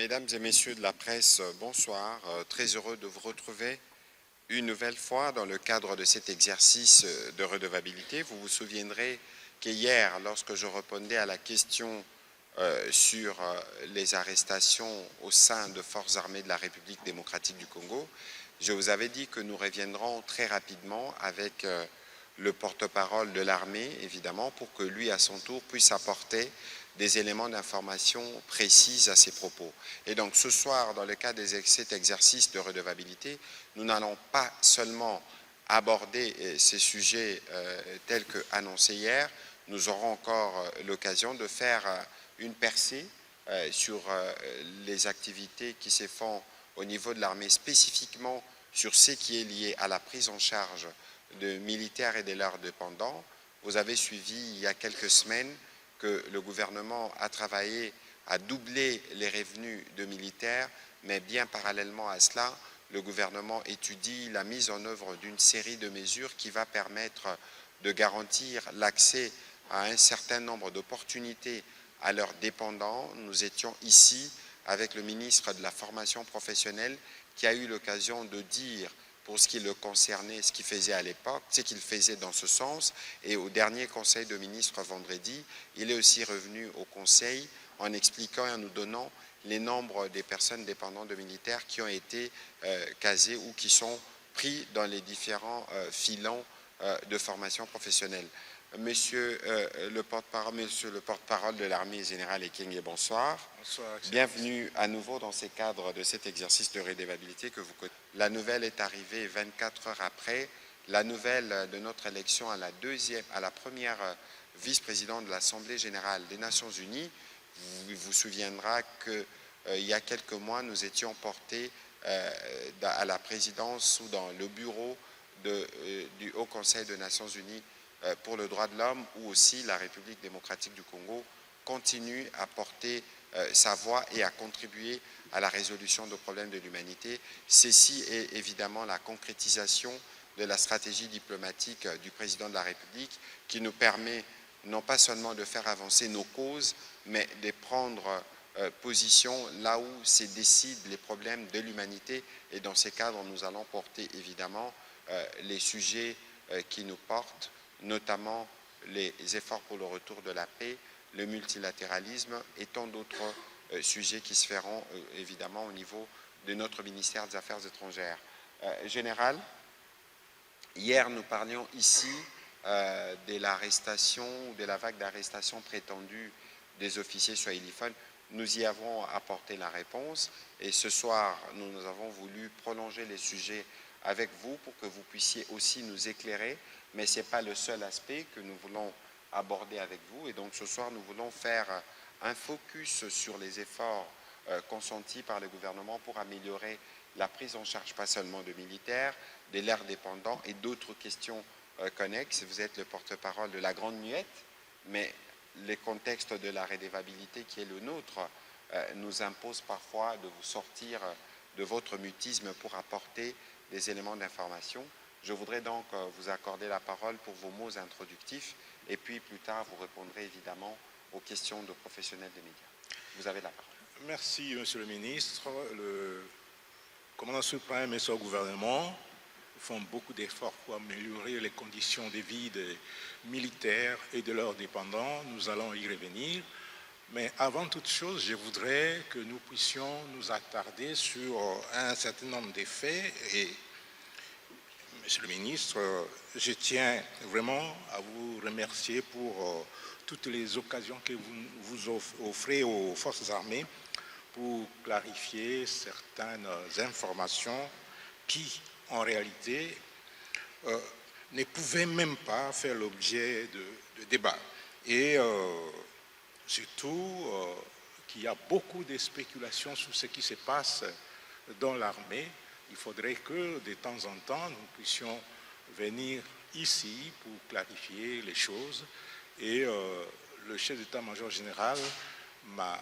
Mesdames et messieurs de la presse, bonsoir. Très heureux de vous retrouver une nouvelle fois dans le cadre de cet exercice de redevabilité. Vous vous souviendrez qu'hier, lorsque je répondais à la question sur les arrestations au sein de forces armées de la République démocratique du Congo, je vous avais dit que nous reviendrons très rapidement avec le porte-parole de l'armée, évidemment, pour que lui, à son tour, puisse apporter des éléments d'information précises à ses propos. Et donc, ce soir, dans le cadre de cet exercice de redevabilité, nous n'allons pas seulement aborder ces sujets tels qu'annoncés hier, nous aurons encore l'occasion de faire une percée sur les activités qui se font au niveau de l'armée, spécifiquement sur ce qui est lié à la prise en charge de militaires et de leurs dépendants. Vous avez suivi il y a quelques semaines que le gouvernement a travaillé à doubler les revenus de militaires, mais bien parallèlement à cela, le gouvernement étudie la mise en œuvre d'une série de mesures qui va permettre de garantir l'accès à un certain nombre d'opportunités à leurs dépendants. Nous étions ici avec le ministre de la formation professionnelle qui a eu l'occasion de dire, pour ce qui le concernait, ce qu'il faisait à l'époque, ce qu'il faisait dans ce sens. Et au dernier conseil de ministres vendredi, il est aussi revenu au conseil en expliquant et en nous donnant les nombres des personnes dépendantes de militaires qui ont été casées ou qui sont pris dans les différents filons de formation professionnelle. Monsieur le porte-parole de l'armée générale Ekenge, bonsoir. Bonsoir. Bienvenue à nouveau dans ces cadres de cet exercice de redevabilité que vous connaissez. La nouvelle est arrivée 24 heures après. La nouvelle de notre élection à la première vice-présidente de l'Assemblée générale des Nations unies. Vous vous souviendra qu'il y a quelques mois, nous étions portés à la présidence ou dans le bureau du Haut Conseil des Nations unies pour le droit de l'homme, où aussi la République démocratique du Congo continue à porter sa voix et à contribuer à la résolution de problèmes de l'humanité. Ceci est évidemment la concrétisation de la stratégie diplomatique du président de la République qui nous permet non pas seulement de faire avancer nos causes, mais de prendre position là où se décident les problèmes de l'humanité. Et dans ces cadres, nous allons porter évidemment les sujets qui nous portent, notamment les efforts pour le retour de la paix, le multilatéralisme et tant d'autres sujets qui se feront évidemment au niveau de notre ministère des Affaires étrangères. Général, hier nous parlions ici de l'arrestation ou de la vague d'arrestation prétendue des officiers swahiliphones. Nous y avons apporté la réponse et ce soir nous avons voulu prolonger les sujets avec vous pour que vous puissiez aussi nous éclairer, mais ce n'est pas le seul aspect que nous voulons aborder avec vous. Et donc ce soir, nous voulons faire un focus sur les efforts consentis par le gouvernement pour améliorer la prise en charge, pas seulement de militaires, de leurs dépendants et d'autres questions connexes. Vous êtes le porte-parole de la Grande Muette, mais le contexte de la redevabilité qui est le nôtre nous impose parfois de vous sortir de votre mutisme pour apporter des éléments d'information. Je voudrais donc vous accorder la parole pour vos mots introductifs et puis plus tard vous répondrez évidemment aux questions de professionnels des médias. Vous avez la parole. Merci, Monsieur le ministre. Le commandant suprême et son gouvernement font beaucoup d'efforts pour améliorer les conditions de vie des militaires et de leurs dépendants. Nous allons y revenir. Mais avant toute chose, je voudrais que nous puissions nous attarder sur un certain nombre de faits. Et, Monsieur le ministre, je tiens vraiment à vous remercier pour toutes les occasions que vous offrez aux forces armées pour clarifier certaines informations qui, en réalité, ne pouvaient même pas faire l'objet de débats. Et surtout qu'il y a beaucoup de spéculations sur ce qui se passe dans l'armée. Il faudrait que de temps en temps, nous puissions venir ici pour clarifier les choses. Et le chef d'état-major général m'a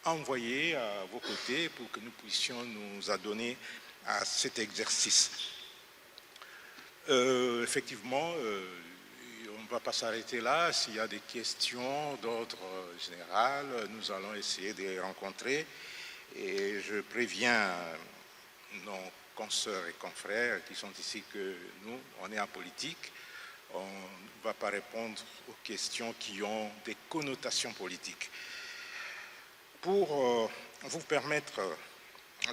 envoyé à vos côtés pour que nous puissions nous adonner à cet exercice. Effectivement, on ne va pas s'arrêter là. S'il y a des questions d'ordre général, nous allons essayer de les rencontrer. Et je préviens nos consoeurs et confrères qui sont ici que nous, on est en politique, on ne va pas répondre aux questions qui ont des connotations politiques. Pour vous permettre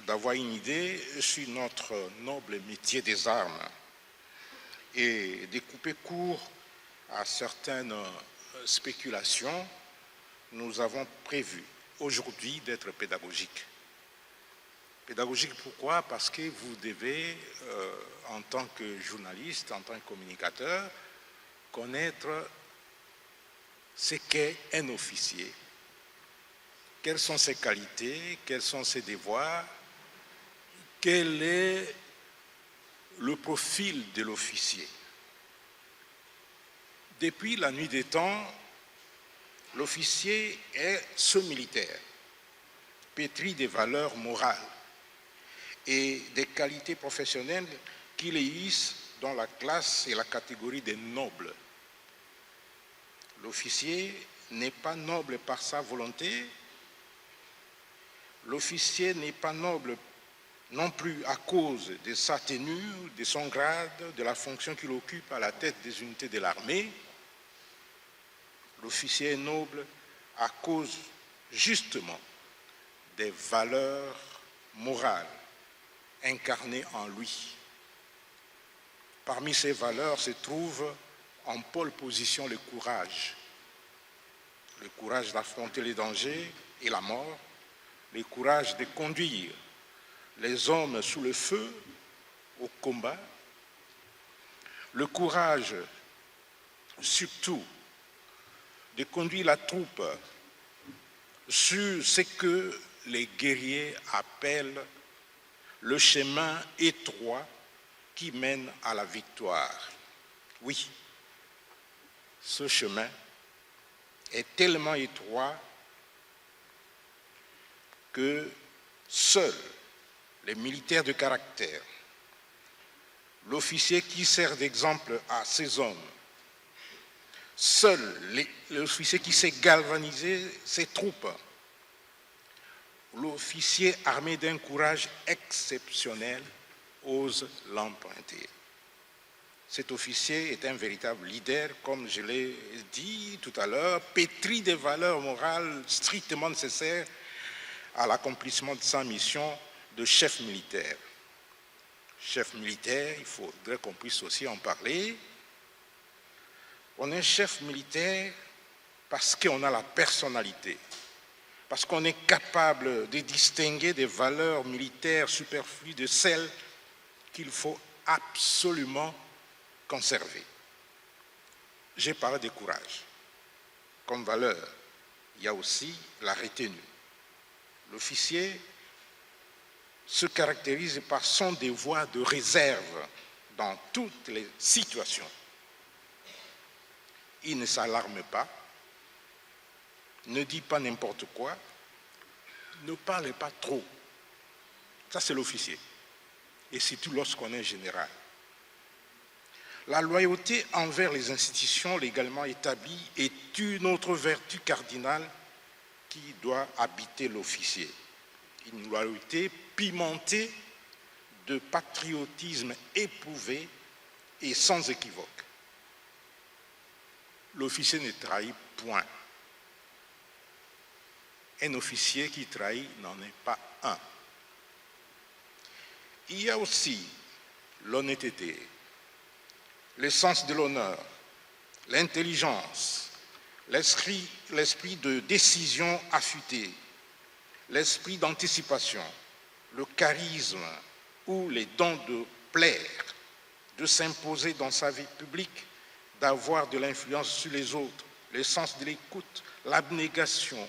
d'avoir une idée sur notre noble métier des armes et de couper court à certaines spéculations, nous avons prévu aujourd'hui d'être pédagogiques. Pédagogique pourquoi? Parce que vous devez, en tant que journaliste, en tant que communicateur, connaître ce qu'est un officier, quelles sont ses qualités, quels sont ses devoirs, quel est le profil de l'officier. Depuis la nuit des temps, l'officier est ce militaire, pétri des valeurs morales et des qualités professionnelles qui le hissent dans la classe et la catégorie des nobles. L'officier n'est pas noble par sa volonté, l'officier n'est pas noble non plus à cause de sa tenue, de son grade, de la fonction qu'il occupe à la tête des unités de l'armée. L'officier est noble à cause justement des valeurs morales incarnées en lui. Parmi ces valeurs se trouve en pole position le courage d'affronter les dangers et la mort, le courage de conduire les hommes sous le feu au combat, le courage surtout de conduire la troupe sur ce que les guerriers appellent le chemin étroit qui mène à la victoire. Oui, ce chemin est tellement étroit que seuls les militaires de caractère, l'officier qui sert d'exemple à ces hommes, seul l'officier qui sait galvaniser ses troupes, l'officier armé d'un courage exceptionnel ose l'emprunter. Cet officier est un véritable leader, comme je l'ai dit tout à l'heure, pétri des valeurs morales strictement nécessaires à l'accomplissement de sa mission de chef militaire. Chef militaire, il faudrait qu'on puisse aussi en parler. On est chef militaire parce qu'on a la personnalité, parce qu'on est capable de distinguer des valeurs militaires superflues de celles qu'il faut absolument conserver. J'ai parlé de courage. Comme valeur, il y a aussi la retenue. L'officier se caractérise par son devoir de réserve dans toutes les situations. Il ne s'alarme pas, ne dit pas n'importe quoi, ne parle pas trop. Ça, c'est l'officier. Et surtout lorsqu'on est général. La loyauté envers les institutions légalement établies est une autre vertu cardinale qui doit habiter l'officier. Une loyauté pimentée de patriotisme éprouvé et sans équivoque. L'officier ne trahit point. Un officier qui trahit n'en est pas un. Il y a aussi l'honnêteté, le sens de l'honneur, l'intelligence, l'esprit de décision affûté, l'esprit d'anticipation, le charisme ou les dons de plaire, de s'imposer dans sa vie publique, d'avoir de l'influence sur les autres, le sens de l'écoute, l'abnégation,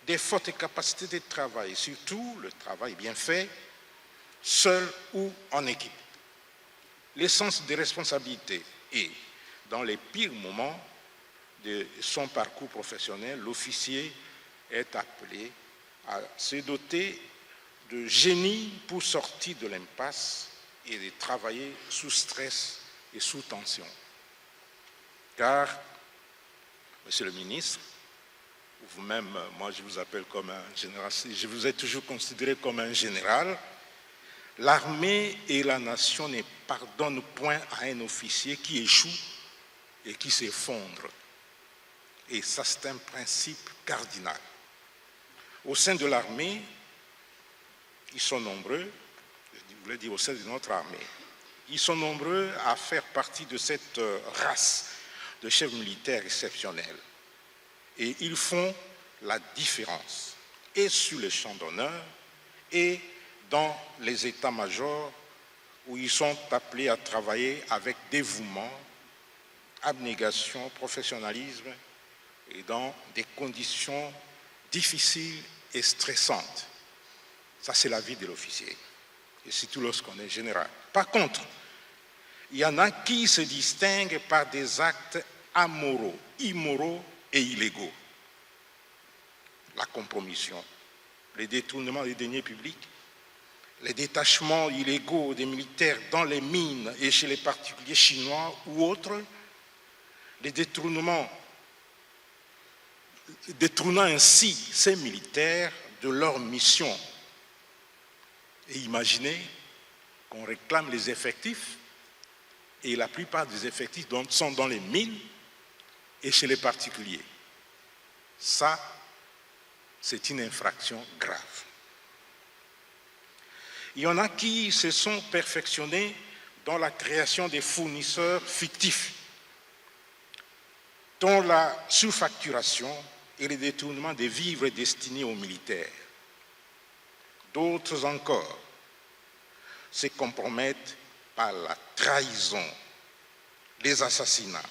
des fortes capacités de travail, surtout le travail bien fait, seul ou en équipe. Le sens des responsabilités et, dans les pires moments de son parcours professionnel, l'officier est appelé à se doter de génie pour sortir de l'impasse et de travailler sous stress et sous tension. Car, Monsieur le ministre, vous-même, moi je vous appelle comme un général, je vous ai toujours considéré comme un général, l'armée et la nation ne pardonnent point à un officier qui échoue et qui s'effondre. Et ça, c'est un principe cardinal. Au sein de l'armée, ils sont nombreux, je voulais dire au sein de notre armée, ils sont nombreux à faire partie de cette race de chefs militaires exceptionnels. Et ils font la différence, et sur les champs d'honneur, et dans les états-majors, où ils sont appelés à travailler avec dévouement, abnégation, professionnalisme, et dans des conditions difficiles et stressantes. Ça, c'est la vie de l'officier, et surtout lorsqu'on est général. Par contre, il y en a qui se distinguent par des actes amoraux, immoraux et illégaux. La compromission, les détournements des deniers publics, les détachements illégaux des militaires dans les mines et chez les particuliers chinois ou autres, les détournant ainsi ces militaires de leur mission. Et imaginez qu'on réclame les effectifs, et la plupart des effectifs sont dans les mines et chez les particuliers. Ça, c'est une infraction grave. Il y en a qui se sont perfectionnés dans la création des fournisseurs fictifs, dont la surfacturation et le détournement des vivres destinés aux militaires. D'autres encore se compromettent par la trahison, les assassinats.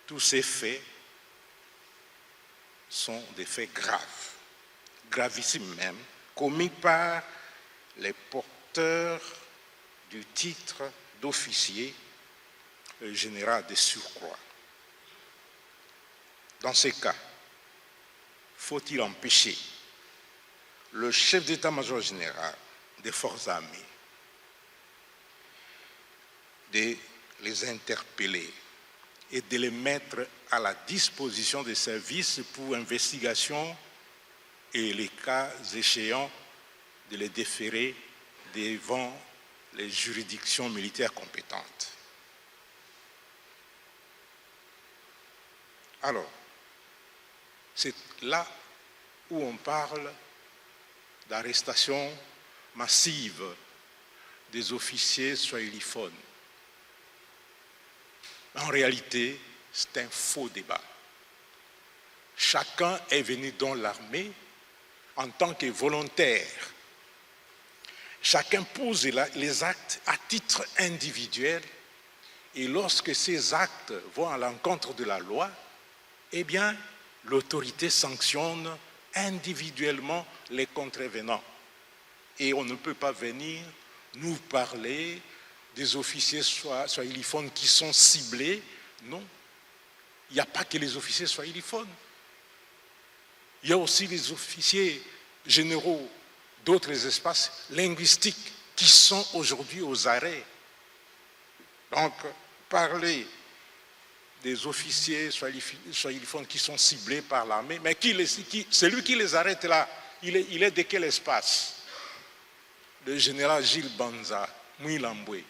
Tous ces faits sont des faits graves, gravissimes même, commis par les porteurs du titre d'officier général de surcroît. Dans ces cas, faut-il empêcher le chef d'état-major général des forces armées de les interpeller et de les mettre à la disposition des services pour investigation et les cas échéants de les déférer devant les juridictions militaires compétentes. Alors, c'est là où on parle d'arrestation massive des officiers swahiliphones. En réalité, c'est un faux débat. Chacun est venu dans l'armée en tant que volontaire. Chacun pose les actes à titre individuel, et lorsque ces actes vont à l'encontre de la loi, eh bien, l'autorité sanctionne individuellement les contrevenants. Et on ne peut pas venir nous parler des officiers swahiliphones qui sont ciblés. Non, il n'y a pas que les officiers swahiliphones. Il y a aussi les officiers généraux d'autres espaces linguistiques qui sont aujourd'hui aux arrêts. Donc, parler des officiers swahiliphones qui sont ciblés par l'armée, mais celui qui les arrête là, il est de quel espace? Le général Gilles Banza, Mouilamboué.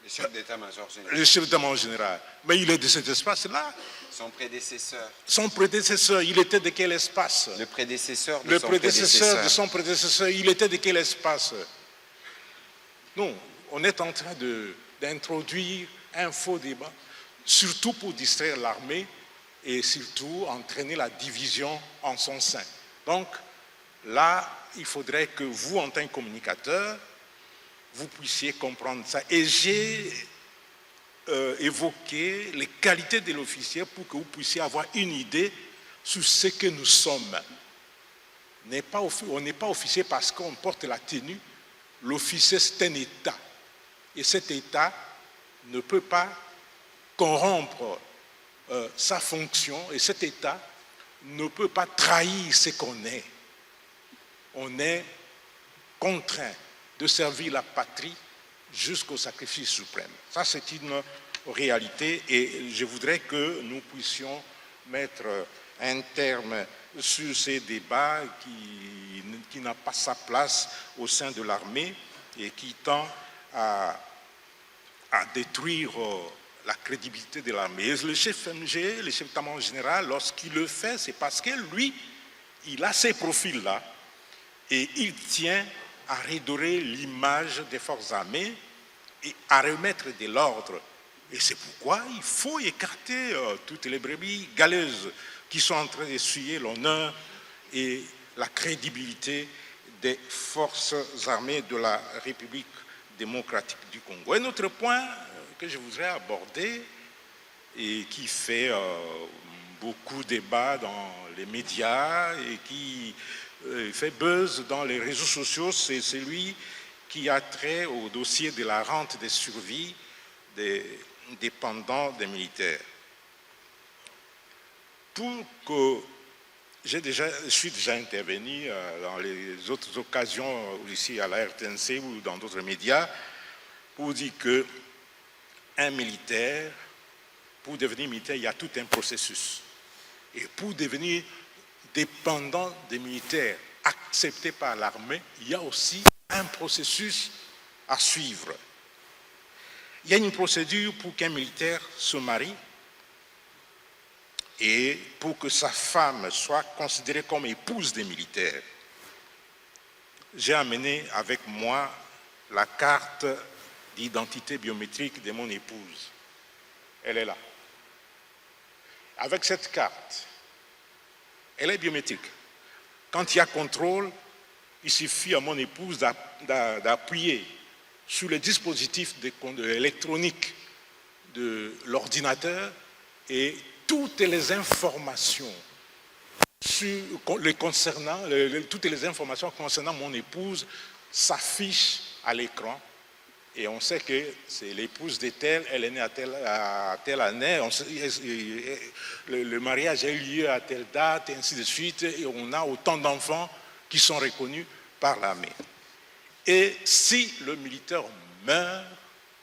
Le chef d'état-major général. Le chef d'état-major général. Mais il est de cet espace-là. Son prédécesseur. Son prédécesseur, il était de quel espace? Le prédécesseur de Le son prédécesseur de son prédécesseur, il était de quel espace? Non, on est en train d'introduire un faux débat, surtout pour distraire l'armée et surtout entraîner la division en son sein. Donc là, il faudrait que vous, en tant que communicateur, vous puissiez comprendre ça. Et j'ai évoqué les qualités de l'officier pour que vous puissiez avoir une idée sur ce que nous sommes. On n'est pas officier parce qu'on porte la tenue. L'officier, c'est un État. Et cet État ne peut pas corrompre sa fonction, et cet État ne peut pas trahir ce qu'on est. On est contraint de servir la patrie jusqu'au sacrifice suprême. Ça, c'est une réalité, et je voudrais que nous puissions mettre un terme sur ces débats qui n'a pas sa place au sein de l'armée et qui tend à détruire la crédibilité de l'armée. Et le chef MG, le chef d'état-major général, lorsqu'il le fait, c'est parce que lui, il a ces profils-là et il tient à redorer l'image des forces armées et à remettre de l'ordre. Et c'est pourquoi il faut écarter toutes les brebis galeuses qui sont en train d'essuyer l'honneur et la crédibilité des forces armées de la République démocratique du Congo. Un autre point que je voudrais aborder et qui fait beaucoup débat dans les médias et qui fait buzz dans les réseaux sociaux, c'est celui qui a trait au dossier de la rente des survies des dépendants des militaires. Je suis déjà intervenu dans les autres occasions, ici à la RTNC ou dans d'autres médias, pour dire qu'un militaire, pour devenir militaire, il y a tout un processus. Et pour devenir dépendant des militaires acceptés par l'armée, il y a aussi un processus à suivre. Il y a une procédure pour qu'un militaire se marie et pour que sa femme soit considérée comme épouse des militaires. J'ai amené avec moi la carte d'identité biométrique de mon épouse. Elle est là. Avec cette carte, elle est biométrique. Quand il y a contrôle, il suffit à mon épouse d'appuyer sur le dispositif électronique de l'ordinateur et toutes les informations toutes les informations concernant mon épouse s'affichent à l'écran. Et on sait que c'est l'épouse de telle, elle est née à telle année, le mariage a eu lieu à telle date, et ainsi de suite, et on a autant d'enfants qui sont reconnus par l'armée. Et si le militaire meurt,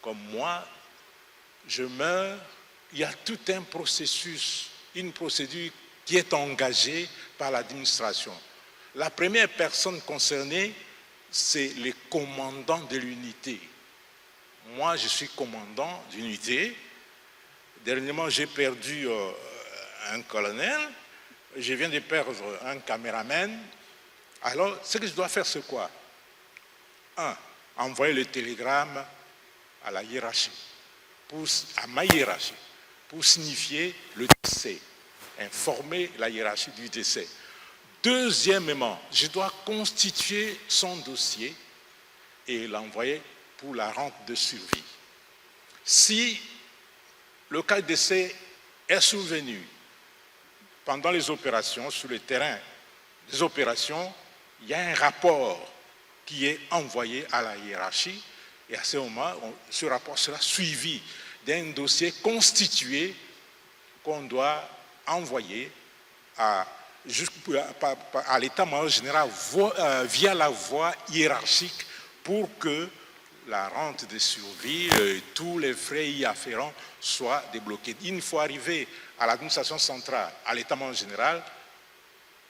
comme moi, je meurs, il y a tout un processus, une procédure qui est engagée par l'administration. La première personne concernée, c'est le commandant de l'unité. Moi, je suis commandant d'unité. Dernièrement, j'ai perdu un colonel. Je viens de perdre un caméraman. Alors, ce que je dois faire, c'est quoi? 1. Envoyer le télégramme à la hiérarchie, à ma hiérarchie, pour signifier le décès, informer la hiérarchie du décès. Deuxièmement, je dois constituer son dossier et l'envoyer pour la rente de survie. Si le cas de décès est survenu pendant les opérations, sur le terrain des opérations, il y a un rapport qui est envoyé à la hiérarchie et à ce moment, ce rapport sera suivi d'un dossier constitué qu'on doit envoyer à l'état-major général via la voie hiérarchique pour que la rente de survie et tous les frais y afférents soient débloqués. Une fois arrivé à l'administration centrale, à l'état-major général,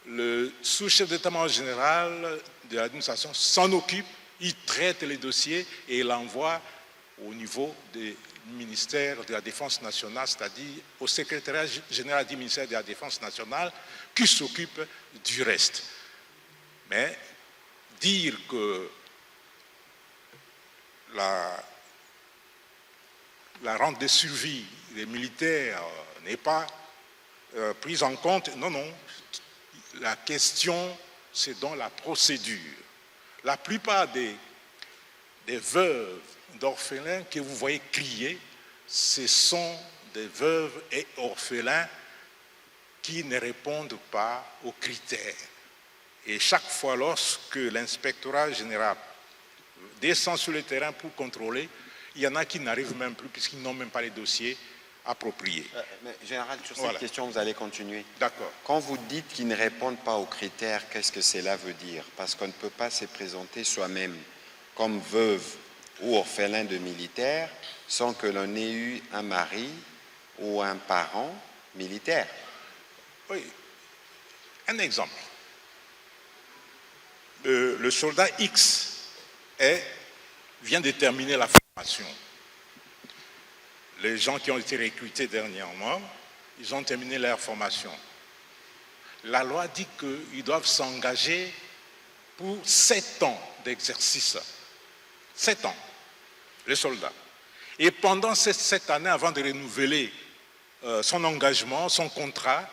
le sous-chef d'état-major général de l'administration s'en occupe, il traite les dossiers et il l'envoie au niveau du ministère de la Défense nationale, c'est-à-dire au secrétariat général du ministère de la Défense nationale qui s'occupe du reste. Mais dire que la rente de survie des militaires n'est pas prise en compte, non. La question, c'est dans la procédure. La plupart des veuves d'orphelins que vous voyez crier, ce sont des veuves et orphelins qui ne répondent pas aux critères. Et chaque fois, lorsque l'inspectorat général descend sur le terrain pour contrôler, il y en a qui n'arrivent même plus puisqu'ils n'ont même pas les dossiers appropriés. Mais général, sur cette question, vous allez continuer. D'accord. Quand vous dites qu'ils ne répondent pas aux critères, qu'est-ce que cela veut dire? Parce qu'on ne peut pas se présenter soi-même comme veuve ou orphelin de militaire sans que l'on ait eu un mari ou un parent militaire. Oui, un exemple. Le soldat X vient de terminer la formation. Les gens qui ont été recrutés dernièrement, ils ont terminé leur formation. La loi dit qu'ils doivent s'engager pour 7 ans d'exercice. 7 ans, les soldats. Et pendant ces 7 années, avant de renouveler son engagement, son contrat,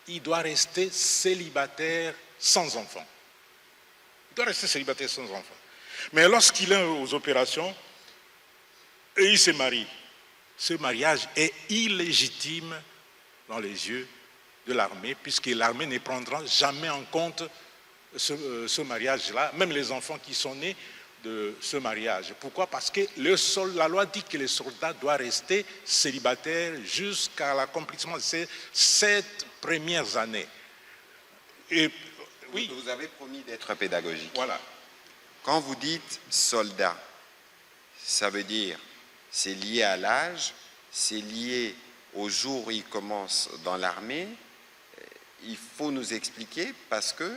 il doit rester célibataire sans enfant. Il doit rester célibataire sans enfant. Mais lorsqu'il est aux opérations, et il se marie, ce mariage est illégitime dans les yeux de l'armée, puisque l'armée ne prendra jamais en compte ce mariage-là, même les enfants qui sont nés de ce mariage. Pourquoi? Parce que la loi dit que le soldat doit rester célibataire jusqu'à l'accomplissement de ces 7 premières années. Et oui. Vous avez promis d'être pédagogique. Voilà. Quand vous dites soldat, ça veut dire c'est lié à l'âge, c'est lié au jour où il commence dans l'armée. Il faut nous expliquer parce que...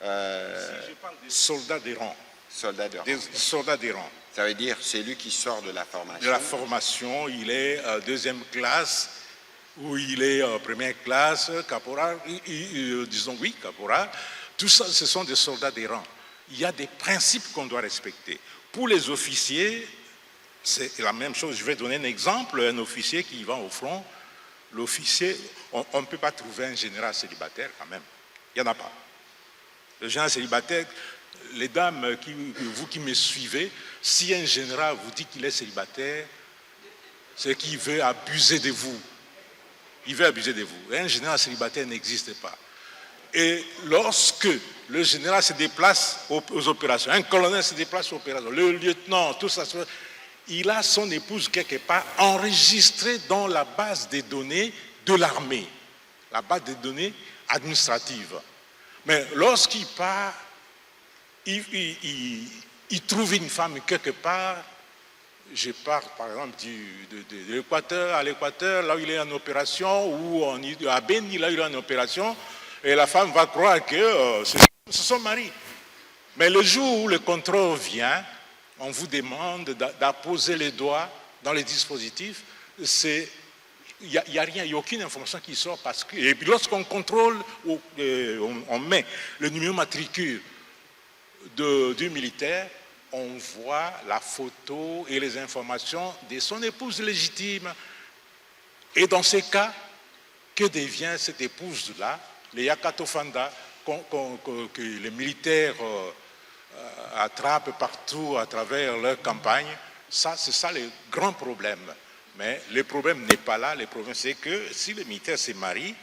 Si je parle des soldats des rangs. Soldats de rang. Des soldats des rangs. Ça veut dire c'est lui qui sort de la formation. De la formation, il est deuxième classe, ou il est première classe, caporal, disons oui, caporal. Tout ça, ce sont des soldats des rangs. Il y a des principes qu'on doit respecter. Pour les officiers, c'est la même chose. Je vais donner un exemple. Un officier qui va au front, l'officier, on ne peut pas trouver un général célibataire quand même. Il n'y en a pas. Le général célibataire, les dames, vous qui me suivez, si un général vous dit qu'il est célibataire, c'est qu'il veut abuser de vous. Il veut abuser de vous. Un général célibataire n'existe pas. Et lorsque le général se déplace aux opérations, un colonel se déplace aux opérations, le lieutenant, tout ça, il a son épouse quelque part enregistrée dans la base des données de l'armée, la base des données administratives. Mais lorsqu'il part, il trouve une femme quelque part. Je pars par exemple de l'Équateur à l'Équateur, là où il est en opération, ou à Beni, là où il est en opération, et la femme va croire que c'est son mari. Mais le jour où le contrôle vient, on vous demande d'apposer les doigts dans les dispositifs. Il n'y a rien, il n'y a aucune information qui sort. Et puis lorsqu'on contrôle, on met le numéro matricule du militaire, on voit la photo et les informations de son épouse légitime. Et dans ces cas, que devient cette épouse-là, les Yakatofanda, que les militaires attrapent partout à travers leur campagne? C'est ça le grand problème. Mais le problème n'est pas là. Le problème, c'est que si le militaire se marie,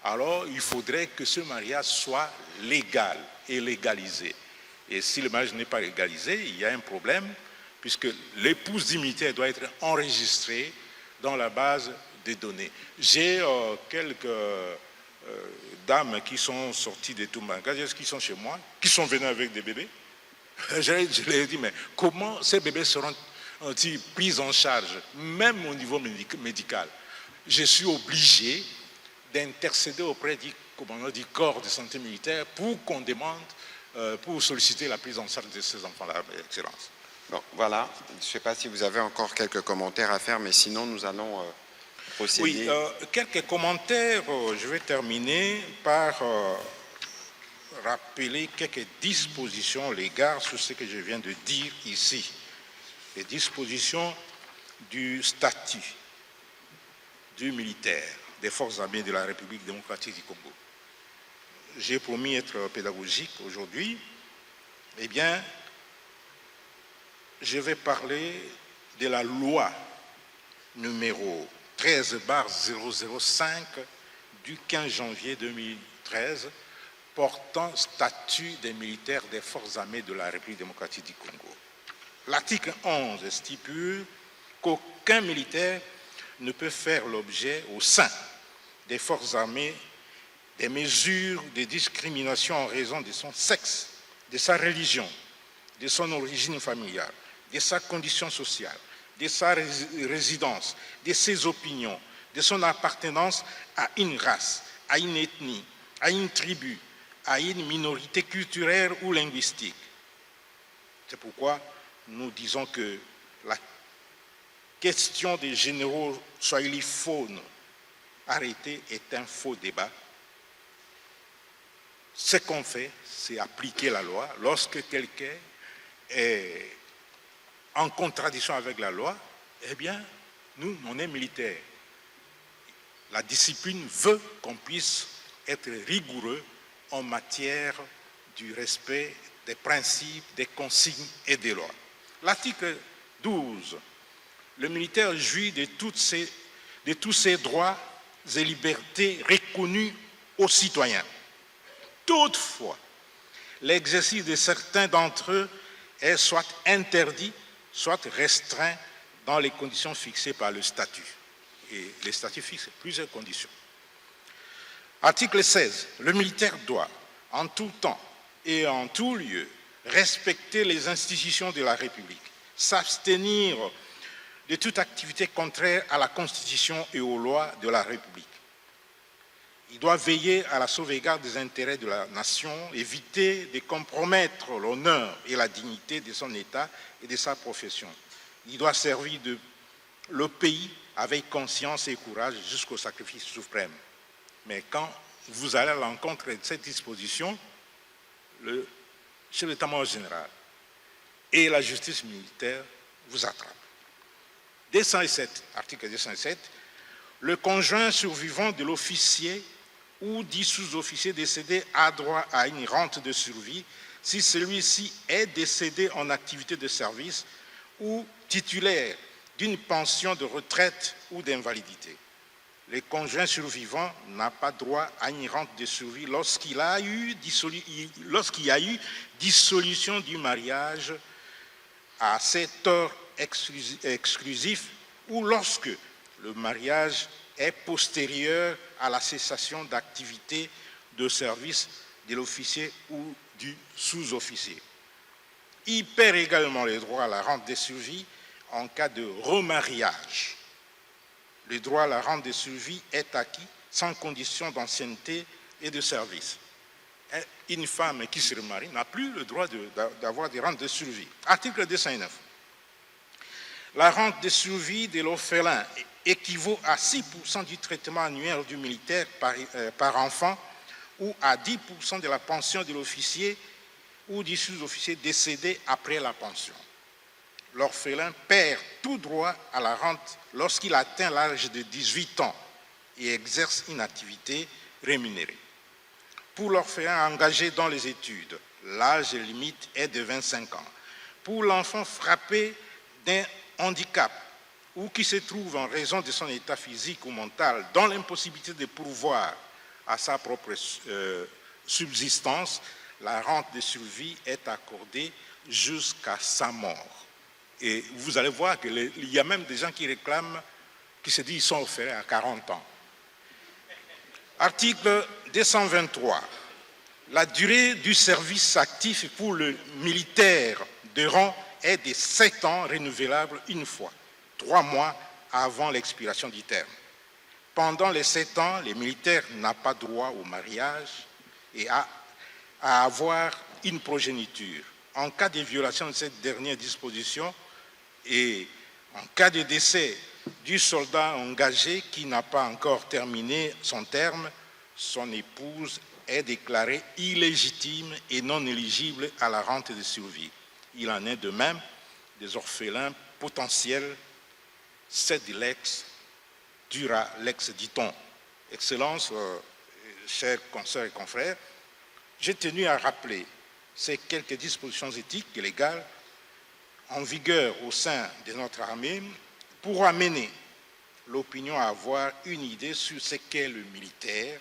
alors il faudrait que ce mariage soit légal et légalisé. Et si le mariage n'est pas légalisé, il y a un problème, puisque l'épouse du militaire doit être enregistrée dans la base des données. J'ai quelques dames qui sont sorties de Tumbanga, qui sont chez moi, qui sont venues avec des bébés. Je leur ai dit, mais comment ces bébés seront-ils pris en charge, même au niveau médical? Je suis obligé d'intercéder auprès du commandant du corps de santé militaire pour qu'on demande, pour solliciter la prise en charge de ces enfants-là, Excellence. Bon, voilà. Je ne sais pas si vous avez encore quelques commentaires à faire, mais sinon nous allons procéder. Oui, quelques commentaires. Je vais terminer par rappeler quelques dispositions légales sur ce que je viens de dire ici. Les dispositions du statut du militaire des forces armées de la République démocratique du Congo. J'ai promis être pédagogique aujourd'hui. Eh bien, je vais parler de la loi numéro 13/005 du 15 janvier 2013 portant statut des militaires des forces armées de la République démocratique du Congo. L'article 11 stipule qu'aucun militaire ne peut faire l'objet au sein des forces armées des mesures de discrimination en raison de son sexe, de sa religion, de son origine familiale, de sa condition sociale, de sa résidence, de ses opinions, de son appartenance à une race, à une ethnie, à une tribu, à une minorité culturelle ou linguistique. C'est pourquoi nous disons que la question des généraux swahiliphones arrêtés est un faux débat. Ce qu'on fait, c'est appliquer la loi. Lorsque quelqu'un est en contradiction avec la loi, eh bien, nous, on est militaires. La discipline veut qu'on puisse être rigoureux en matière du respect des principes, des consignes et des lois. L'article 12, le militaire jouit de tous ses droits et libertés reconnus aux citoyens. Toutefois, l'exercice de certains d'entre eux est soit interdit, soit restreint dans les conditions fixées par le statut. Et les statuts fixent plusieurs conditions. Article 16. Le militaire doit, en tout temps et en tout lieu, respecter les institutions de la République, s'abstenir de toute activité contraire à la Constitution et aux lois de la République. Il doit veiller à la sauvegarde des intérêts de la nation, éviter de compromettre l'honneur et la dignité de son État et de sa profession. Il doit servir le pays avec conscience et courage jusqu'au sacrifice suprême. Mais quand vous allez à l'encontre de cette disposition, le chef d'état-major général et la justice militaire vous attrapent. 207, article 207, le conjoint survivant de l'officier ou dit sous-officier décédé a droit à une rente de survie si celui-ci est décédé en activité de service ou titulaire d'une pension de retraite ou d'invalidité. Le conjoint survivant n'a pas droit à une rente de survie lorsqu'il y a eu dissolution du mariage à cet ordre exclusif ou lorsque le mariage est postérieur à la cessation d'activité de service de l'officier ou du sous-officier. Il perd également le droit à la rente de survie en cas de remariage. Le droit à la rente de survie est acquis sans condition d'ancienneté et de service. Une femme qui se remarie n'a plus le droit d'avoir des rentes de survie. Article 209. La rente de survie de l'orphelin équivaut à 6% du traitement annuel du militaire par enfant ou à 10% de la pension de l'officier ou du sous-officier décédé après la pension. L'orphelin perd tout droit à la rente lorsqu'il atteint l'âge de 18 ans et exerce une activité rémunérée. Pour l'orphelin engagé dans les études, l'âge limite est de 25 ans. Pour l'enfant frappé d'un handicap ou qui se trouve en raison de son état physique ou mental dans l'impossibilité de pourvoir à sa propre subsistance, la rente de survie est accordée jusqu'à sa mort. Et vous allez voir qu'il y a même des gens qui réclament, qui se disent qu'ils sont orphelins à 40 ans. Article 223. La durée du service actif pour le militaire de rang est de 7 ans renouvelable une fois, 3 mois avant l'expiration du terme. Pendant les 7 ans, le militaire n'a pas droit au mariage et à avoir une progéniture. En cas de violation de cette dernière disposition et en cas de décès du soldat engagé qui n'a pas encore terminé son terme, son épouse est déclarée illégitime et non éligible à la rente de survie. Il en est de même des orphelins potentiels, sed lex, dura lex, dit-on. Excellences, chers consoeurs et confrères, j'ai tenu à rappeler ces quelques dispositions éthiques et légales en vigueur au sein de notre armée pour amener l'opinion à avoir une idée sur ce qu'est le militaire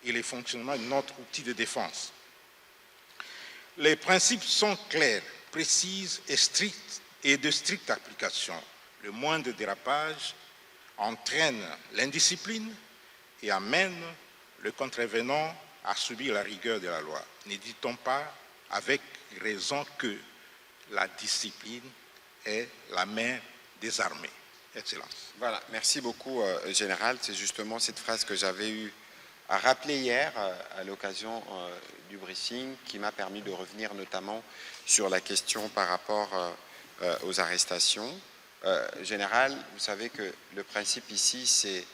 et le fonctionnement de notre outil de défense. Les principes sont clairs, précises et stricts et de stricte application. Le moindre dérapage entraîne l'indiscipline et amène le contrevenant à subir la rigueur de la loi. Ne dit-on pas avec raison que la discipline est la mère des armées? Excellence. Voilà, merci beaucoup, Général. C'est justement cette phrase que j'avais eu a rappelé hier à l'occasion du briefing, qui m'a permis de revenir notamment sur la question par rapport aux arrestations. Général, vous savez que le principe ici, c'est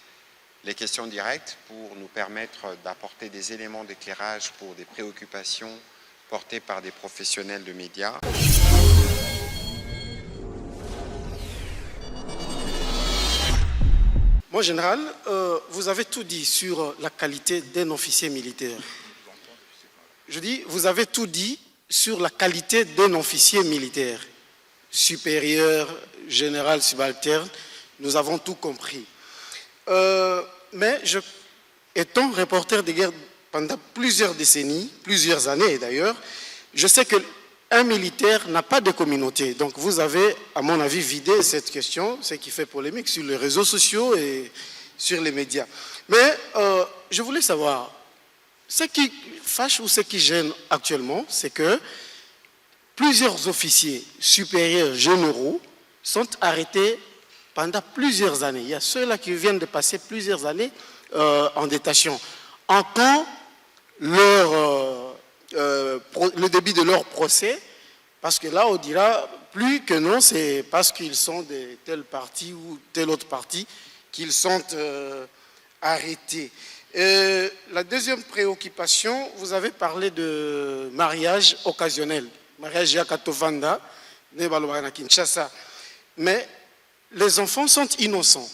les questions directes pour nous permettre d'apporter des éléments d'éclairage pour des préoccupations portées par des professionnels de médias. Moi, général, vous avez tout dit sur la qualité d'un officier militaire. Je dis, vous avez tout dit sur la qualité d'un officier militaire. Supérieur, général, subalterne, nous avons tout compris. Mais étant reporter de guerre pendant plusieurs décennies, plusieurs années d'ailleurs, je sais qu'un militaire n'a pas de communauté. Donc vous avez, à mon avis, vidé cette question, ce qui fait polémique sur les réseaux sociaux et sur les médias. Mais je voulais savoir, ce qui fâche ou ce qui gêne actuellement, c'est que plusieurs officiers supérieurs généraux sont arrêtés pendant plusieurs années. Il y a ceux-là qui viennent de passer plusieurs années en détention. En temps, le début de leur procès, parce que là, on dira plus que non, c'est parce qu'ils sont de tel parti ou tel autre parti qu'ils sont arrêtés. La deuxième préoccupation, vous avez parlé de mariage occasionnel. Mariage à Katovanda, à Kinshasa. Mais les enfants sont innocents.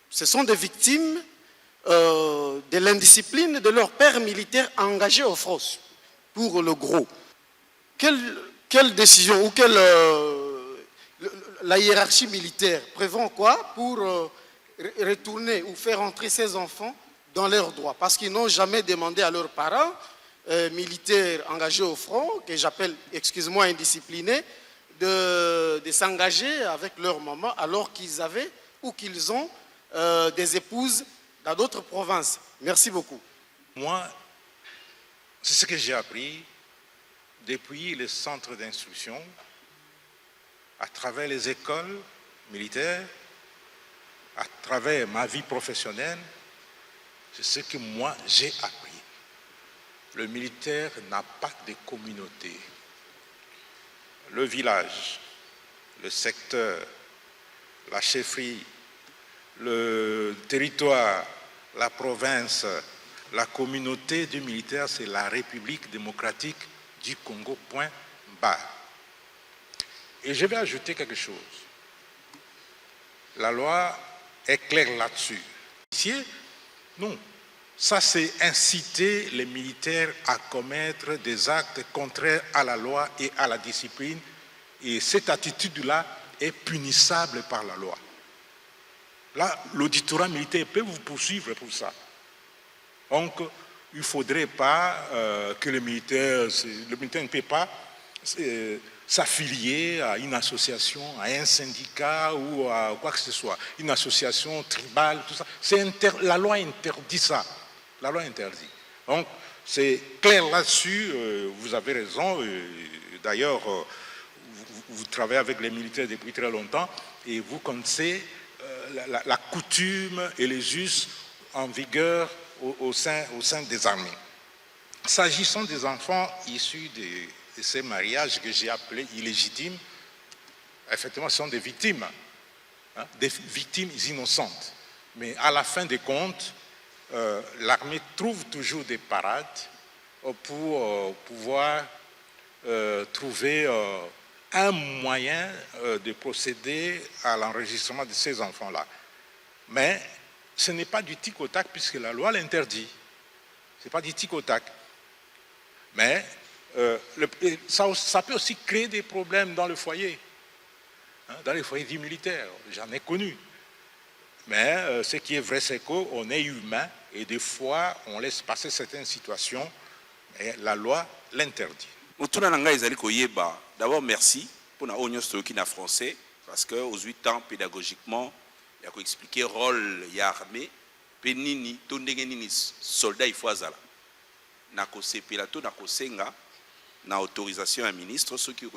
Ce sont des victimes de l'indiscipline de leur père militaire engagé aux forces, pour le gros. Quelle décision ou la hiérarchie militaire prévoit quoi pour retourner ou faire entrer ces enfants dans leurs droits? Parce qu'ils n'ont jamais demandé à leurs parents militaires engagés au front, que j'appelle, excuse-moi, indisciplinés, de s'engager avec leur maman alors qu'ils avaient ou qu'ils ont des épouses dans d'autres provinces. Merci beaucoup. Moi, c'est ce que j'ai appris depuis les centres d'instruction, à travers les écoles militaires, à travers ma vie professionnelle. C'est ce que moi j'ai appris. Le militaire n'a pas de communauté. Le village, le secteur, la chefferie, le territoire, la province, la communauté du militaire, c'est la République démocratique du Congo, point barre. Et je vais ajouter quelque chose. La loi est claire là-dessus. Non, ça c'est inciter les militaires à commettre des actes contraires à la loi et à la discipline. Et cette attitude-là est punissable par la loi. Là, l'auditorat militaire peut vous poursuivre pour ça. Donc, il ne faudrait pas que le militaire ne peut pas s'affilier à une association, à un syndicat ou à quoi que ce soit, une association tribale, tout ça. La loi interdit ça. La loi interdit. Donc, c'est clair là-dessus, vous avez raison. D'ailleurs, vous travaillez avec les militaires depuis très longtemps et vous connaissez la coutume et les us en vigueur au sein des armées. S'agissant des enfants issus de ces mariages que j'ai appelés illégitimes, effectivement, ce sont des victimes innocentes. Mais à la fin des comptes, l'armée trouve toujours des parades pour pouvoir trouver un moyen de procéder à l'enregistrement de ces enfants-là. Mais ce n'est pas du tic au tac puisque la loi l'interdit. Ce n'est pas du tic au tac. Mais ça peut aussi créer des problèmes dans le foyer. Dans les foyers dits militaires, j'en ai connu. Mais ce qui est vrai, c'est qu'on est humain et des fois, on laisse passer certaines situations et la loi l'interdit. D'abord, merci pour la oignon qui na français parce que aux 8 ans pédagogiquement, il y a expliqué le rôle de l'armée, penini, tondengeni soldat il faut azala. Na kose pelato na kosenga na autorisation à ministre ce qui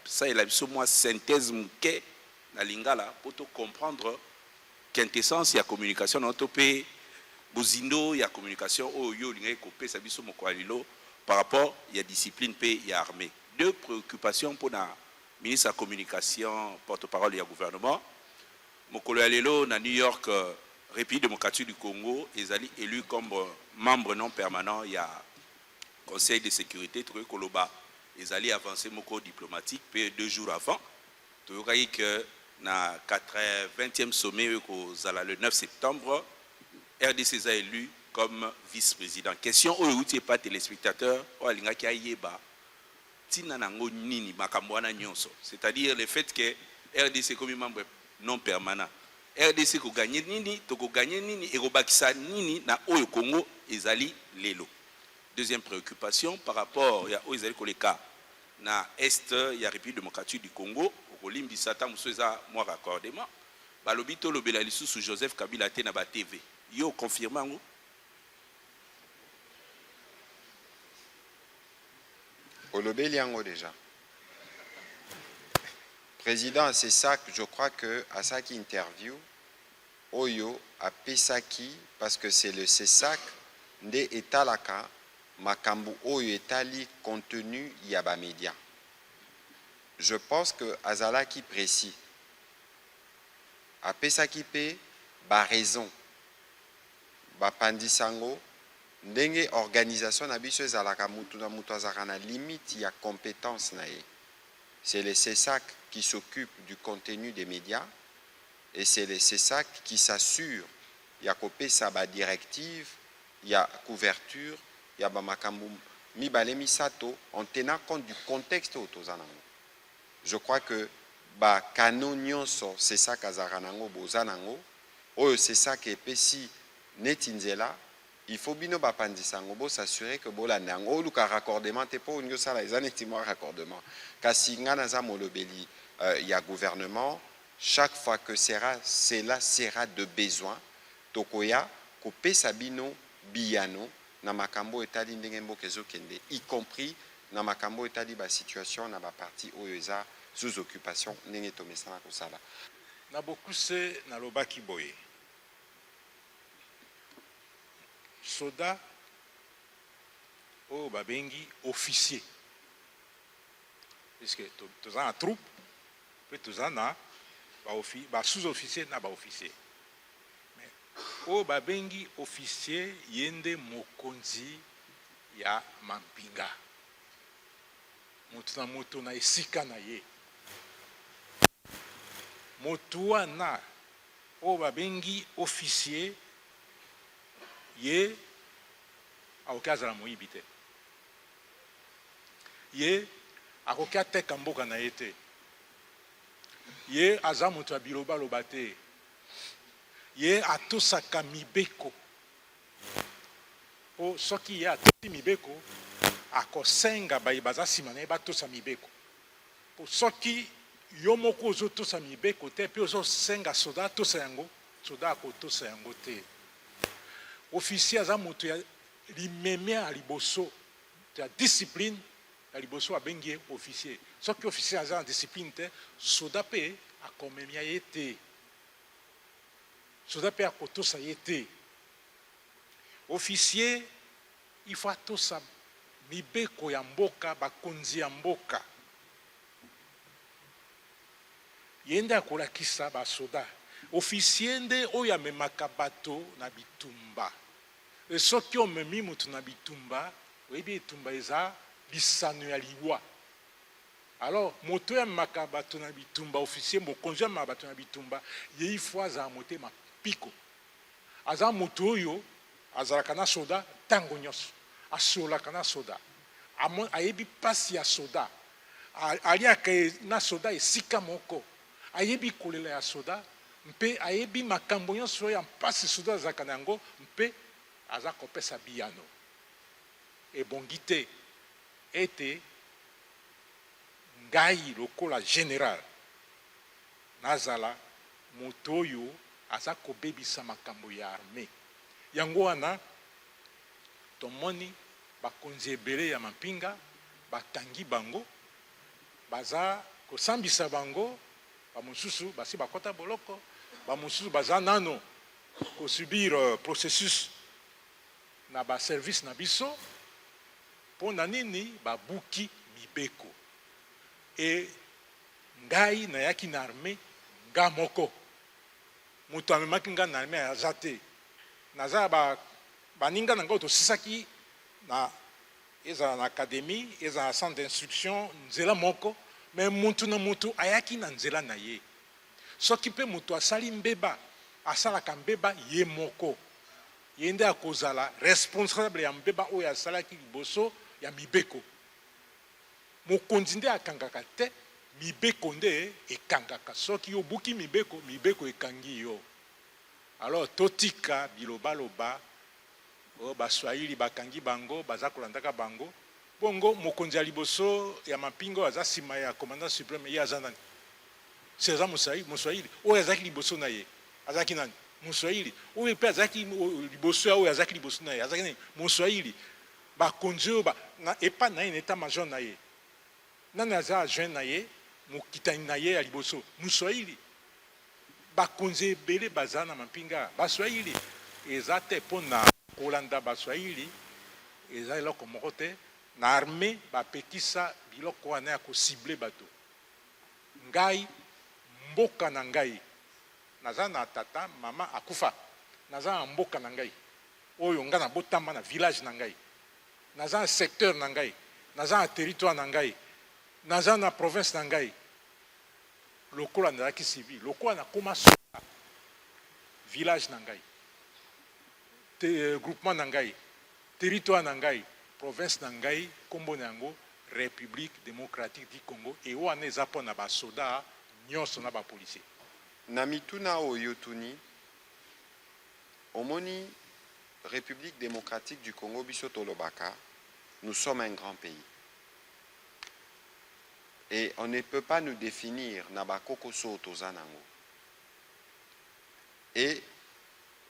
ça il a besoin moi synthèse muke na lingala pour comprendre quintessence la communication dans notre pays bozindo ya communication oyo lingai kopesa biso mokwalilo par rapport ya discipline pe ya armée. Deux préoccupations pour la ministre de la communication, porte-parole du gouvernement. Mokolo ya lelo na New York, République démocratique du Congo, ezali élu comme membre non permanent ya Conseil de sécurité Tokoki koloba ezali avancé moko diplomatique pe 2 jours avant. Toyokai que na 80e sommet kozala le 9 septembre, RDC a élu comme vice-président. Question oyo uti pas téléspectateur o alinga ki ayeba tina nango nini makambo wana nyonso. C'est-à-dire le fait que RDC comme membre non permanent. RDC ko gagner nini, to ko gagner nini et ko bakisa nini na oyo Congo ezali lelo. Deuxième préoccupation par rapport à aux koleka na est ya République démocratique du Congo au limbisata museza moi raccordement balobito lobela lisusu Joseph Kabila te na ba TV yo confirme ngo olobeli yango déjà. Président, c'est ça que je crois que à ça qui interview Oyo a Pesaki parce que c'est le CESAC nde etalaka makambu oyo etali contenu yaba média. Je pense que azala qui précis a Pesaki pe ba raison ba pandisango ndenge organisation na biso ezalaka mutu na mutu azaka na limite ya compétence na ye. C'est le CESAC qui s'occupe du contenu des médias et c'est le CESAC qui s'assure il y a copé sa ba directive, il y a couverture, il y a ba makambu mibale misato en tenant compte du contexte autozanango. Je crois que ba canon nyonso CESAC azaranango bozanango oyo CESAC epesi netinzela. Il faut bino bapandisango bo s'assurer que bolandango luka raccordement te po nyo sala ezanetimo raccordement kasi ngana za molobeli ya gouvernement chaque fois que cela sera de besoin tokoya kopesa bino biyano na makambo etali ndenge mboka ezokende y compris na makambo etali ba situation na ba parti oyo eza sous occupation ndenge tomesana kosala na bokuse na lobaki boye soda au babengi officier parce que tous en troupe puis tous en a ba sous-officier na ba officier mais au babengi officier yende mokonzi ya mampinga mutu na moto na esika na ye motu wana au babengi officier ye akoki azala moyibi te ye akoki ateka mboka na ye te ye aza moto ya bilobaloba te ye atosaka mibeko po soki ye atosi mibeko akosenga baye baza nsima na ye batosa mibeko po soki yo moko ozotosa mibeko te mpe ozosenga soda atosa yango soda akotosa yango te. Officier aza moto ya limeme ya liboso ya discipline ya liboso abengi officier soki officier aza na discipline te soda pe akomemia ye te soda pe akotosa ye te officier il faut atosa mibeko ya mboka bakonzi ya mboka ye nde akolakisa basoda officier nde oyo amemaka bato na bitumba. Et ce qui ont mis na bitumba, oui bien bitumba eza bisano ya liwa. Alors moto ya makabato na bitumba officier mo konja mabato na bitumba ye fois za moté ma piko. Aza moto oyo azalaka na soda tango nyonso. Asolaka na soda. Ayebi pasi ya soda. Aliaka na soda esika moko. Ayebi kolela ya soda mpe ayebi makambo nyonso ya mpasi soda azalaka nango mpe aza kopesa biyano ebongi te ete ngai lokola général nazala moto oyo aza kobebisa makambo ya armée yango wana tomoni bakonzi ebele ya mampinga batangi bango baza kosambisa bango bamosusu basi bakota boloko bamosusu baza nano kosubir processus na ba service na biso pona nini ba buki mibeko e ngai na yaki na armée nga moko mutu amemaki nga na armée aza te naza baninga na ngai tosisaki na ezala na académie ezala na centre d'instruction nzela moko mais mutu na mutu ayaki na nzela na ye soki mpe mutu asali mbeba asalaka mbeba ye moko ye nde akozala responsable ya mbeba oyo asalaki liboso ya mibeko mokonzi nde akangaka te mibeko nde ekangaka soki obuki mibeko mibeko ekangi yo alors totika bilobaloba oyo baswahili bakangi bango baza kolandaka bango bongo mokonzi ya liboso ya mapinga oyo aza nsima ya commandant supreme ye aza nani si aza moswahili oyo azalaki liboso na ye azalaki nani moswahili oyo mpe azalaki liboso ya oyo azalaki liboso na ye azalaki nani moswahili bakonzi oyo epa na ye na eta major na ye nani aza adjoint na ye mokitani na ye ya liboso moswahili bakonzi ebele baza na mapinga baswahili eza te mpo na kolanda baswahili eza eloko moko te na armée bapekisa biloko wana ya kosible bato ngai mboka na ngai naza na tata mama akufa naza na mboka na ngai oyo nga na botamba na village na ngai naza na secteur na ngai naza na territoire na ngai naza na province na ngai lokola nazalaki civil lokola nakoma soka village na ngai groupement na ngai territoire na ngai province na ngai kombo na yango république démocratique du Congo e wana eza mpo na basoda nyonso na bapolisier na mituna oyo tuni omoni république démocratique du Congo biso tolobaka nous sommes un grand pays et on ne peut pas nous définir na bakokoso toza nango et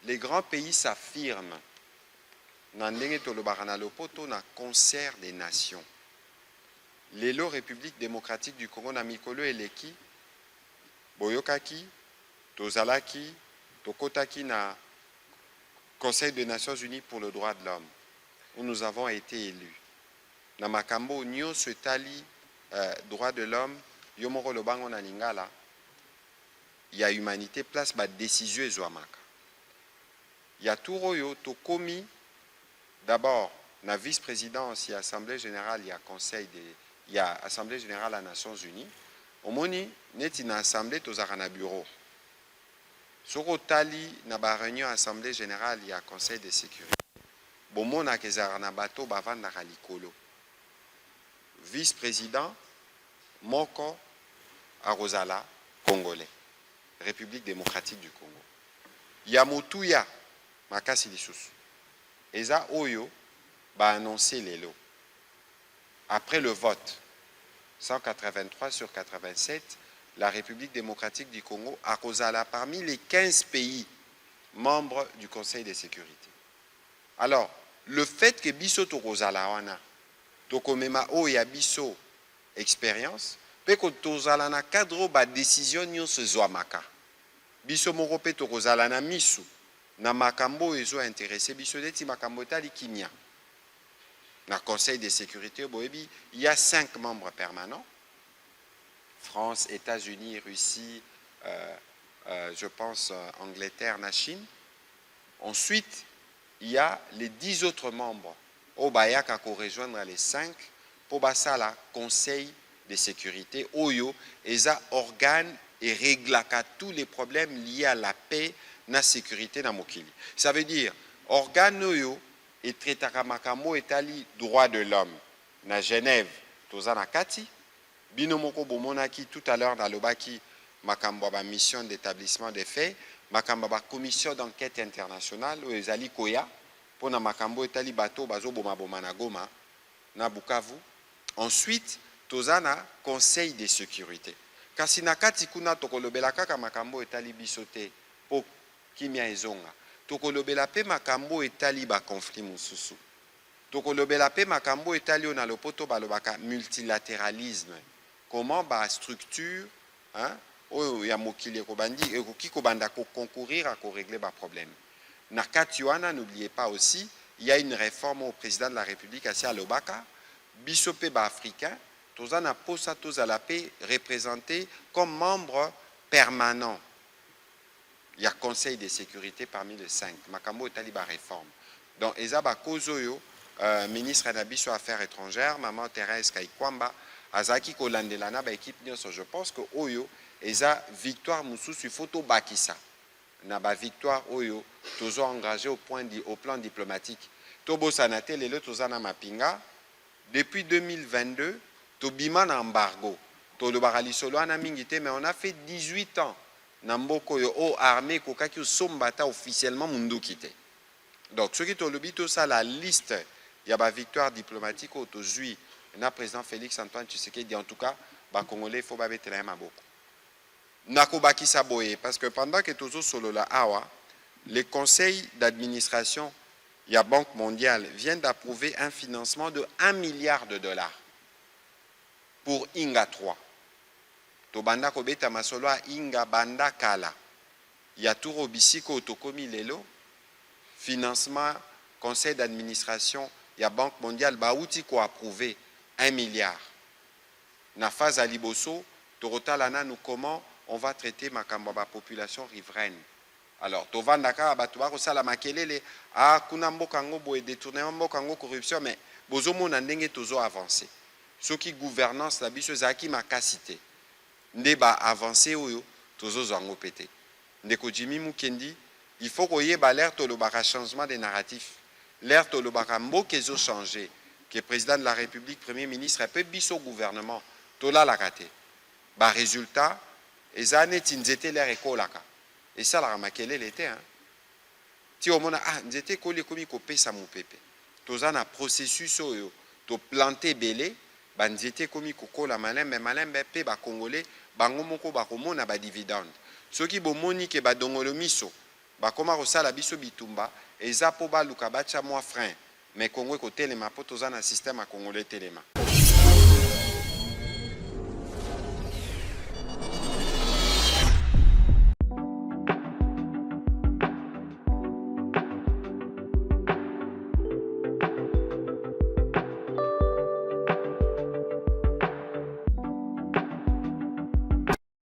les grands pays s'affirment na ndenge tolobaka na lopoto na concert des nations. Lelo République démocratique du Congo na mikolo eleki boyokaki tozalaki tokotaki na Conseil des Nations Unies pour le droit de l'homme où nous avons été élus. Na makambo nyonso etali droit de l'homme yomoko lobango na lingala ya humanité place ba décision ezwamaka. Ya turoyo tokomi d'abord la vice-présidence et assemblée générale il y a conseil il y a assemblée générale des Nations Unies omoni neti na assemblée tozaka na bureau soko tali na ba réunion assemblée générale il y a conseil de sécurité bomona kezara na bato bavandaka likolo vice-président moko arozala congolais République démocratique du Congo ya motuya makasi lisusu eza oyo ba annoncé lelo après le vote 183 sur 87 la République démocratique du Congo a kozala parmi les 15 pays membres du Conseil de sécurité. Alors le fait que biso to kozala wana to komema o ya biso expérience pe ko tozala na cadre ba décision nyonso zwamaka biso moko pe to kozala na misu na makambo ezo intéressé biso deti makambo tali kimia na Conseil de sécurité boyebi il y a 5 membres permanents France, États-Unis, Russie, je pense Angleterre, la Chine. Ensuite, il y a les 10 autres membres au Bayaka pour rejoindre les 5 pour basala Conseil de sécurité Oyo eza organe et réglaka tous les problèmes liés à la paix na sécurité na mokili. Ça veut dire organe Oyo et traitaka makambo etali droit de l'homme na Genève tozana kati binomoko bomonaki tout à l'heure na lobaki makambo ba mission d'établissement des faits makambo ba commission d'enquête internationale o ezali koya pona makambo etali bato bazo boma boma na Goma na Bukavu. Ensuite tozana conseil de sécurité kasi na kati kuna tokolobela kaka makambo etali bisote po kimia ezonga tokolobela pe makambo etali ba conflit mususu tokolobela pe makambo etali na lopoto balobaka multilatéralisme comment ba structure hein oyo ya mokili ko banda ko concourir à ko régler ba problème na kati wana n'oubliez pas aussi il y a une réforme au président de la République à Lobaka, Bisopé africain, Tozana Posa Tozalapé représenté comme membre permanent. Il y a Conseil de sécurité parmi les 5. Makambo Taliba réforme. Donc, Ezaba Kozoyo, ministre Nabiso Affaires étrangères, Maman Thérèse Kaikwamba, Azaki Kolandelana, équipe je pense que Oyo, Eza victoire Moussous, il faut Bakissa. Naba victoire Oyo, toujours engagé au plan diplomatique. Tobo Sanate, les Tozana Mapinga, depuis 2022, Tobima embargo. Tolobara Lisolo Anamingite, mais on a fait 18 ans. Namboko yo o armée kokaki sombata officiellement mundu kité. Donc ce qui tolobito ça la liste il y a ba victoire diplomatique au tozui na président Félix Antoine Tshisekedi en tout cas ba congolais faut ba betela maboko. Nakobaki saboye parce que pendant que tozo solo la awa les conseils d'administration il y a Banque mondiale vient d'approuver un financement de 1 milliard de dollars pour Inga 3. Tobanda kobeta masolo inga banda kala. Ya turo bisiko tokomi lelo. Financement, conseil d'administration, ya Banque mondiale baouti ko approuvé 1 milliard. Na phase à Liboso, Torotalana nous comment on va traiter makamba population riveraine. Alors, tovandaka abatuba ko sala makelele kuna mboka ngo boye détournement mboka ngo corruption mais bozomo na ndenge tozo avancer. Ce qui gouvernance la biso zaki makasité. Ndeba avancé oyo tozo zango pété. Ndeko Jimmy Mukendi, il faut qu'on y ait l'air tolobara changement des narratifs. L'air tolobara mbokezo changé. Que le président de la République, premier ministre, peut biso gouvernement. Tola la raté. Bah résultat, les années tinzete l'air écolaka. Et ça la ramakele l'était hein. Ti au mona nzete koli komi ko pesa mu pepe. Tozana processus oyo to planter belé. Banzete komi kokola malin mais malin pe ba congolais bango moko ba komona ba dividende soki bomoni ke ba dongolo miso ba koma kosala biso bitumba eza po ba luka bacha mwa frein mais Congo ko telema po tozana système a congolais telema.